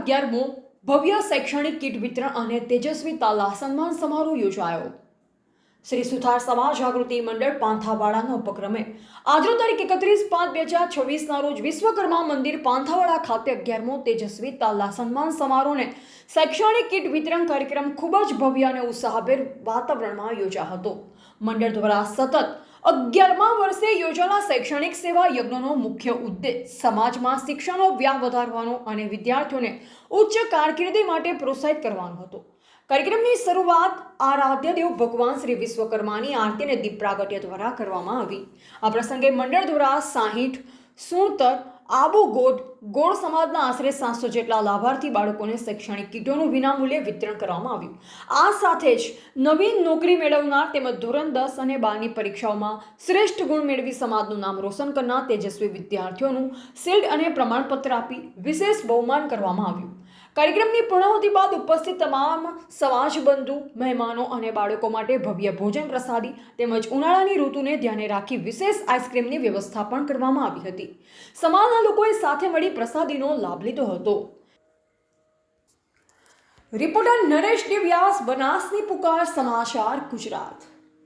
11મો ભવ્ય શૈક્ષણિક કીટ વિતરણ અને તેજસ્વી તાલા સન્માન સમારોહ યોજાયો। શ્રી સુથાર સમાજ જાગૃતિ મંડળ પાંથાવાડાના ઉપક્રમે આજનો તારીખ 31/5/2026ના રોજ વિશ્વકર્મા મંદિર પાંથાવાડા ખાતે 11મો તેજસ્વી તાલા સન્માન સમારોહને શૈક્ષણિક કીટ વિતરણ કાર્યક્રમ ખૂબ જ ભવ્ય અને ઉત્સાહભેર વાતાવરણમાં યોજાયો હતો। મંડળ દ્વારા સતત 11મા વર્ષે યોજાયેલા શૈક્ષણિક સેવા યજ્ઞનો મુખ્ય ઉદ્દેશ સમાજમાં શિક્ષણનો વ્યાપ વધારવાનો અને વિદ્યાર્થીઓને ઉચ્ચ કારકિર્દી માટે પ્રોત્સાહિત કરવાનો હતો। કાર્યક્રમની શરૂઆત આરાધ્ય દેવ ભગવાન શ્રી વિશ્વકર્માની આરતી અને દીપ પ્રાગટ્ય દ્વારા કરવામાં આવી। આ પ્રસંગે મંડળ દ્વારા 60 સુણતર આબુ ગોળ સમાજના આશરે 700 જેટલા લાભાર્થી બાળકોને શૈક્ષણિક કીટોનું વિનામૂલ્યે વિતરણ કરવામાં આવ્યું। આ સાથે જ નવીન નોકરી મેળવનાર તેમજ ધોરણ 10 અને 12ની પરીક્ષાઓમાં શ્રેષ્ઠ ગુણ મેળવી સમાજનું નામ રોશન કરનાર તેજસ્વી વિદ્યાર્થીઓનું શિલ્ડ અને પ્રમાણપત્ર આપી વિશેષ બહુમાન કરવામાં આવ્યું। કાર્યક્રમની પૂર્ણાહુતિ બાદ ઉપસ્થિત તમામ સમાજબંધુ મહેમાનો અને બાળકો માટે ભવ્ય ભોજન પ્રસાદી તેમજ ઉનાળાની ઋતુને ધ્યાને રાખી વિશેષ આઈસ્ક્રીમની વ્યવસ્થા પણ કરવામાં આવી હતી। સમાજના લોકોએ સાથે મળી પ્રસાદીનો લાભ લીધો હતો। રિપોર્ટર નરેશ ડી વ્યાસ, બનાસની પુકાર, સમાચાર ગુજરાત।